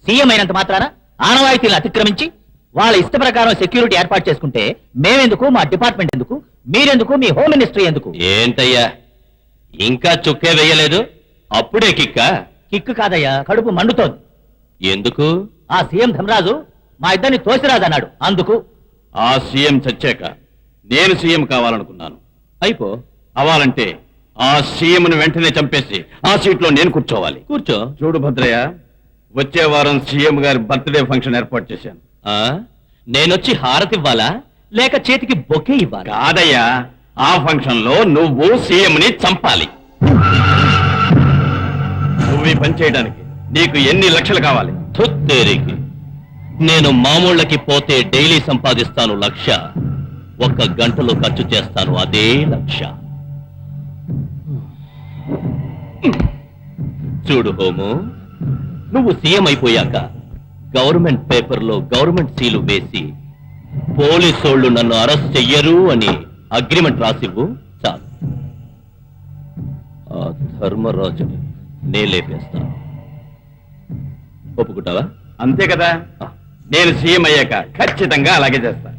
CM అయినంత మాత్రాన ఆనవాయితీలను అతిక్రమించి వాళ్ళ ఇష్ట ప్రకారం సెక్యూరిటీ ఏర్పాటు చేసుకుంటే మేమెందుకు, మా డిపార్ట్మెంట్ ఎందుకు, మీరెందుకు, మీ హోమ్ మినిస్ట్రీ ఎందుకు? ఏంటయ్యా ఇంకా చుక్కే వేయలేదు, అప్పుడే కిక్కా? కిక్కు కాదయ్యా, కడుపు మండుతోంది. ఎందుకు? ఆ సీఎం ధనరాజు మా ఇద్దరిని తోసిరాదన్నాడు, అందుకు. ఆ సీఎం చచ్చాక నేను సీఎం కావాలనుకున్నాను. అయిపో అవ్వాలంటే ఆ సీఎంను వెంటనే చంపేసి ఆ సీట్లో నేను కూర్చోవాలి. కూర్చో. చూడు భద్రయ్య, వచ్చే వారం సీఎం గారి బర్త్డే ఫంక్షన్ ఏర్పాటు చేశాను. నేనొచ్చి హారతి ఇవ్వాలా లేక చేతికి బొకే ఇవ్వాలి? కాదయ్యా, ఆ ఫంక్షన్ లో నువ్వు సీఎం ని చంపాలి. నువ్వు ఈ పని చేయడానికి నీకు ఎన్ని లక్షలు కావాలి? తుత్తేరికి నేను మామూళ్ళకి పోతే డైలీ సంపాదిస్తాను 1,00,000. 1 గంటలో ఖర్చు చేస్తాను అదే 1,00,000. చూడు హోము, నువ్వు సీఎం అయిపోయాక గవర్నమెంట్ పేపర్లో గవర్నమెంట్ సీలు వేసి పోలీసోళ్లు నన్ను అరెస్ట్ చెయ్యరు అని అగ్రిమెంట్ రాసివ్వు చాలు. ఆ ధర్మరాజుని నే లేపేస్తాను. ఒప్పుకుంటావా? అంతే కదా, నేను సీఎం అయ్యాక ఖచ్చితంగా అలాగే చేస్తా.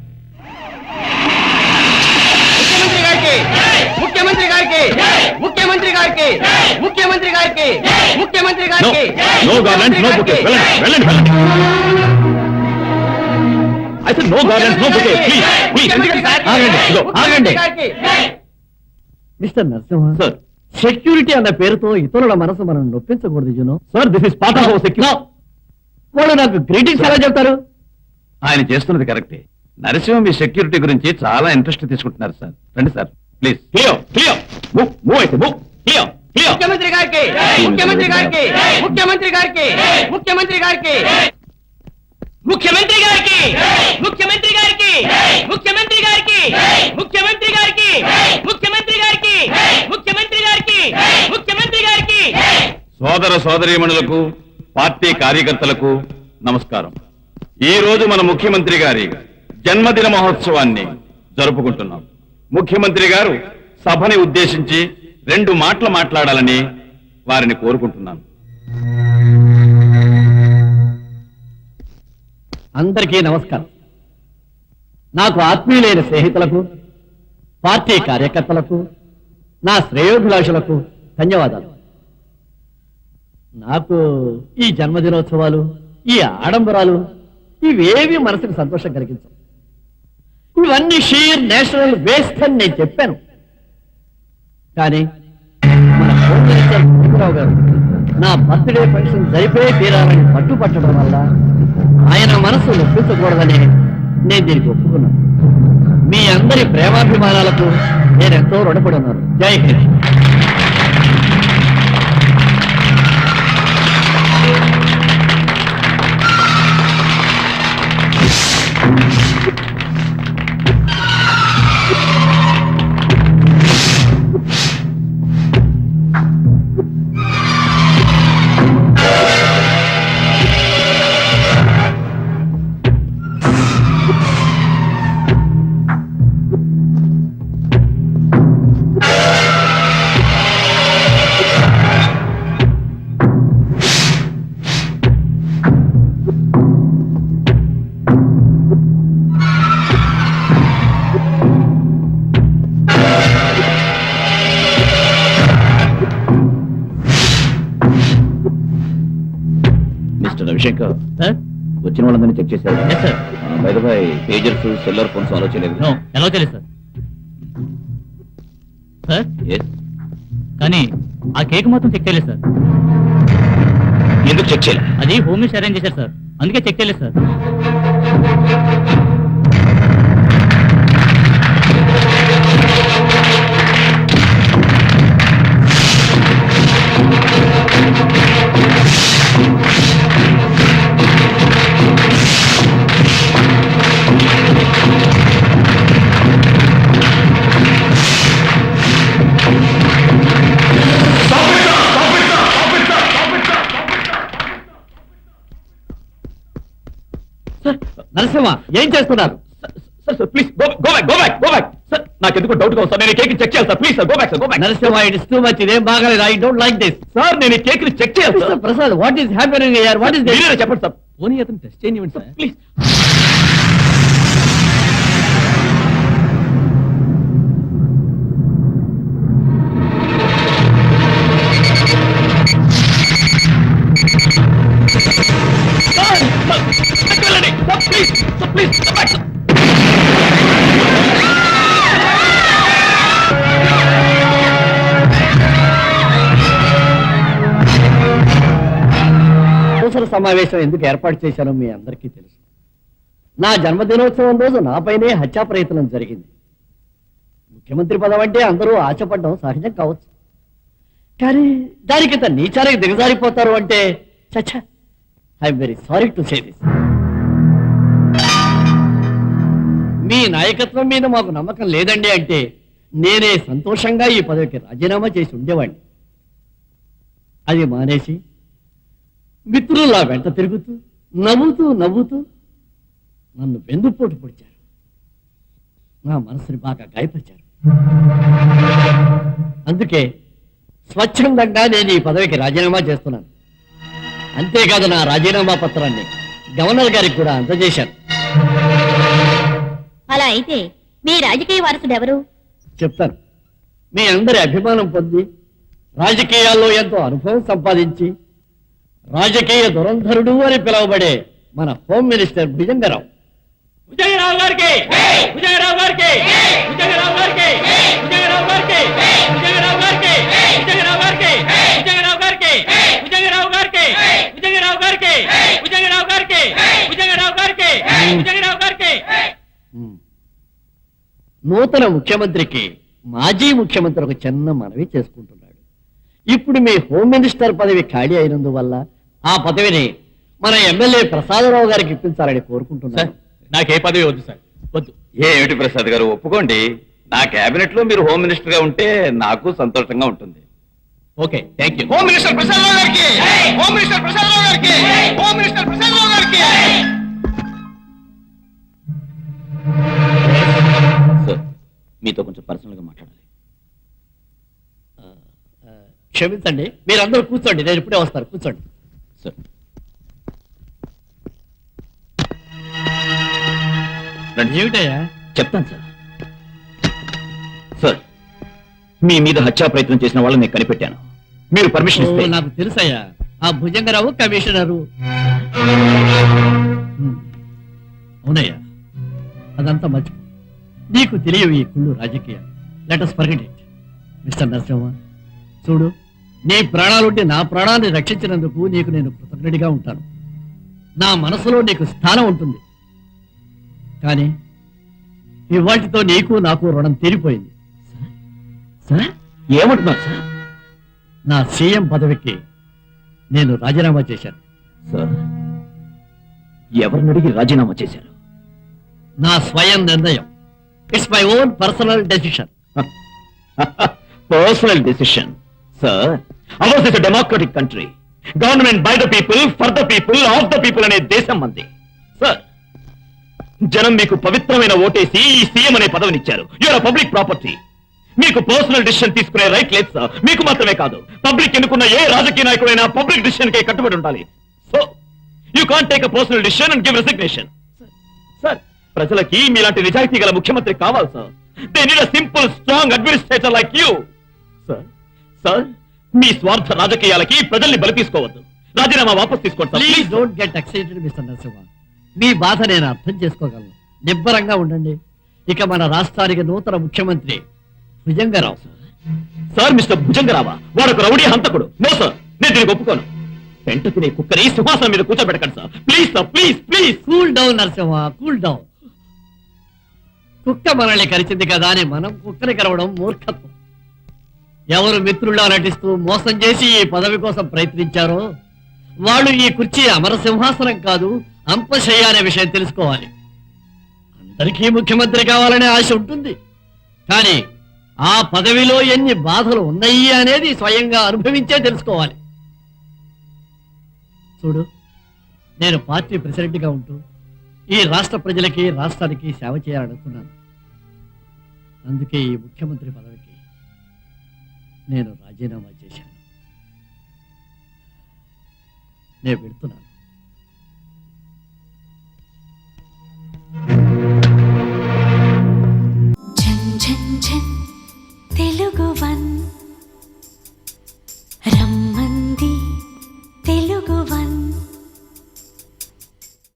ముఖ్యమంత్రి గారికి, ముఖ్యమంత్రి గారికి, ముఖ్యమంత్రి గారికి, ముఖ్యమంత్రి గారికి, నో గార్లెండ్స్, నో బుకే. వెళ్ళండి. I said no garlands, no bouquet. Please. ఆగండి. మిస్టర్ నరసింహ సార్, సెక్యూరిటీ అన్న పేరుతో ఇతరుల మనసు మనం నొప్పించకూడదు. You know sir, this is part of our security. వాళ్ళు నాకు గ్రీటింగ్స్ ఎలా చెప్తారు? ఆయన చేస్తున్నది కరెక్టే. నరసింహ మీ సెక్యూరిటీ గురించి చాలా ఇంట్రెస్ట్ తీసుకుంటున్నారు సార్. రండి సార్, ప్లీజ్. ముఖ్యమంత్రి గారికి, ముఖ్యమంత్రి గారికి, ముఖ్యమంత్రి గారికి, ముఖ్యమంత్రి గారికి, ముఖ్యమంత్రి గారికి, ముఖ్యమంత్రి గారికి, ముఖ్యమంత్రి గారికి, ముఖ్యమంత్రి గారికి, ముఖ్యమంత్రి గారికి, ముఖ్యమంత్రి గారికి, ముఖ్యమంత్రి గారికి. సోదర సోదరీమణులకు, పార్టీ కార్యకర్తలకు నమస్కారం. ఈ రోజు మన ముఖ్యమంత్రి గారి జన్మదిన మహోత్సవాన్ని జరుపుకుంటున్నాం. ముఖ్యమంత్రి గారు సభని ఉద్దేశించి 2 మాటలు మాట్లాడాలని వారిని కోరుకుంటున్నాను. అందరికీ నమస్కారం. నాకు ఆత్మీయులైన స్నేహితులకు, పార్టీ కార్యకర్తలకు, నా శ్రేయోభిలాషులకు ధన్యవాదాలు. నాకు ఈ జన్మదినోత్సవాలు, ఈ ఆడంబరాలు ఇవేవి మనసుకు సంతోషం కలిగించవు. ఇవన్నీ షీర్ నేషనల్ వేస్ట్ అని నేను చెప్పాను. కానీ మన హోమ్ మినిస్టర్ రావు గారు నా బర్త్డే ఫంక్షన్ జరిపే తీరాలని పట్టుపట్టడం వల్ల ఆయన మనసు నొప్పించకూడదని నేను దీనికి ఒప్పుకున్నాను. మీ అందరి ప్రేమాభిమానాలకు నేను ఎంతో రుణపడి ఉన్నాను. జై హింద్. రవిశంకర్, వచ్చిన వాళ్ళందరినీ చెక్ చేశారు. By the by, pagers, cellular phones allow చేయలేదు. ఎలా చేయలేదు సార్. సార్, కానీ ఆ కేక్ మాత్రం చెక్ చేయలేదు సార్. ఎందుకు చెక్ చేయలేదు? అది హోమ్ మినిస్టర్ అరేంజ్ చేశారు సార్, అందుకే చెక్ చేయలేదు సార్. నరసింహ, ఏం చేస్తున్నారు? Please go back. సార్ నాకెందుకు డౌట్ గా వస్తా నేను కేక్ చెక్ చేయాలి sir please sir go back sir go back Narasimha it's too much ఇదేం బాగాలేదు I don't like this sir నేను కేక్ ని చెక్ చేయాలి sir Prasad what is happening here what is మీరే చెప్పండి సార్ పోనీ అతను టెస్ట్ చేయనివ్వండి సార్ ప్లీజ్ ప్లీజ్ అవసర సమావేశం ఎందుకు ఏర్పాటు చేశానో మీ అందరికీ తెలుసు. నా జన్మదినోత్సవం రోజు నాపైనే హత్యా ప్రయత్నం జరిగింది. ముఖ్యమంత్రి పదం అంటే అందరూ ఆశపడడం సహజం కావచ్చు, కానీ దానికింత నీచానికి దిగజారిపోతారు అంటే చచ్చా I'm very sorry to say this. మీ నాయకత్వం మీద మాకు నమ్మకం లేదండి అంటే నేనే సంతోషంగా ఈ పదవికి రాజీనామా చేసి ఉండేవాడిని. అది మానేసి మిత్రులా వెంట తిరుగుతూ నవ్వుతూ నవ్వుతూ నన్ను వెన్నుపోటు పొడిచారు, నా మనసుని బాగా గాయపరిచారు. అందుకే స్వచ్ఛందంగా నేను ఈ పదవికి రాజీనామా చేస్తున్నాను. అంతేకాదు నా రాజీనామా పత్రాన్ని గవర్నర్ గారికి కూడా అందజేశాను. అలా అయితే మీ రాజకీయ వారసుడు ఎవరు? చెప్తాను. మీ అందరి అభిమానం పొంది రాజకీయాల్లో ఎంతో అనుభవం సంపాదించి రాజకీయ దురంధరుడు అని పిలువబడే మన హోమ్ మినిస్టర్ భుజంగరావు. విజయరావు గారికి విజయరావు గారికి విజయరావు గారికి విజయరావు గారికి విజయరావు గారికి విజయరావు గారికి విజయరావు గారికి విజయరావు గారికి విజయరావు గారికి విజయరావు గారికి విజయరావు గారికి విజయరావు గారికి నూతన ముఖ్యమంత్రికి మాజీ ముఖ్యమంత్రి ఒక చిన్న మనవి చేసుకుంటున్నాడు. ఇప్పుడు మీ హోమ్ మినిస్టర్ పదవి ఖాళీ అయినందువల్ల ఆ పదవిని మన ఎమ్మెల్యే ప్రసాదరావు గారికి ఇప్పించాలని కోరుకుంటున్నాను. నాకే పదవి వద్దు సార్ వద్దు. ఏమిటి ప్రసాద్ గారు ఒప్పుకోండి. నా కేబినెట్ లో మీరు హోమ్ మినిస్టర్ గా ఉంటే నాకు సంతోషంగా ఉంటుంది. Okay thank you. Home minister Prasadarao గారికి హోమ్ మినిస్టర్ ప్రసాదరావు గారికి హోమ్ మినిస్టర్ ప్రసాదరావు గారికి. సార్ మీతో కొంచెం పర్సనల్ గా మాట్లాడాలి. క్షమించండి, మీరందరూ కూర్చోండి, నేను ఇప్పుడే వస్తాను. కూర్చోండి సార్ ఏమిటయ్యా? చెప్తాను సార్. సార్ మీ మీద హత్యా ప్రయత్నం చేసిన వాళ్ళని నేను కనిపెట్టాను. మీరు పర్మిషన్ ఇస్తే నాకు తెలుసయ్యా, ఆ భుజంగరావు కమిషనరు. అవునయ్యా, అదంతా మర్చిపో. నీకు తెలియవు ఈ కుళ్ళు రాజకీయాలు. Let us forget it. Mister Narasimha, చూడు, నీ ప్రాణాలుంటే నా ప్రాణాన్ని రక్షించినందుకు నీకు నేను కృతజ్ఞుడిగా ఉంటాను. నా మనసులో నీకు స్థానం ఉంటుంది. కానీ ఇవాటితో నీకు నాకు రుణం తీరిపోయింది. సార్ ఏమంటున్నారు సార్? నా సీఎం పదవికి నేను రాజీనామా చేశాను. సార్ ఎవరిని అడిగి రాజీనామా చేశారు? నా స్వయం నిర్ణయం. It's my own personal decision. Personal decision. Sir hours is a democratic country. Government by the people, for the people, of the people అనే దేశం మంది. సార్ జనం మీకు పవిత్రమైన ఓటేసి ఈ సీఎం అనే పదవినిచ్చారు. You are public property. మీకు పర్సనల్ డిసిషన్ తీసుకునే రైట్ లేదు సార్. మీకు మాత్రమే కాదు, పబ్లిక్ ఎన్నుకున్న ఏ రాజకీయ నాయకుడైనా పబ్లిక్ డిసిషన్ కే కట్టుబడి ఉండాలి. So you can't take a personal decision and give resignation. Sir ప్రజలకి మీలాంటి నిజాయితీ గల ముఖ్యమంత్రి కావాలి sir. They need a simple strong administrator like you. Sir sir మీ స్వార్థ రాజకీయాలకి ప్రజల్ని బలి తీసుకోవద్దు. రాజీనామా వాపస్ తీసుకోండి sir. Please don't get excited mister Narasimha. మీ బాధ నేను అర్థం చేసుకోగలను. నిబ్బరంగా ఉండండి. ఇక మన రాష్ట్రానికి నూతన ముఖ్యమంత్రి భుజంగరావు. Sir mister భుజంగరావా? వాడొక రౌడీ హంతకుడు. నో సార్, నేను దీనికి ఒప్పుకోను. పెంట తినే కుక్కని సింహాసనం మీద కూర్చోబెట్టకండి sir. Please sir, please please. Cool down Narasimha, cool down. కుక్క మనల్ని కరిచింది కదా అని మనం కుక్కని కరవడం మూర్ఖత్వం. ఎవరు మిత్రుల్లా నటిస్తూ మోసం చేసి ఈ పదవి కోసం ప్రయత్నించారో వాళ్ళు ఈ కుర్చీ అమర సింహాసనం కాదు, అంపశయ్య అనే విషయం తెలుసుకోవాలి. అందరికీ ముఖ్యమంత్రి కావాలనే ఆశ ఉంటుంది, కానీ ఆ పదవిలో ఎన్ని బాధలు ఉన్నాయి అనేది స్వయంగా అనుభవించే తెలుసుకోవాలి. చూడు, నేను పార్టీ ప్రెసిడెంట్గా ఉంటూ ఈ రాష్ట్ర ప్రజలకి రాష్ట్రానికి సేవ చేయాలనుకున్నాను. అందుకే ఈ ముఖ్యమంత్రి పదవికి నేను రాజీనామా చేశాను. నేను వెళ్తున్నాను.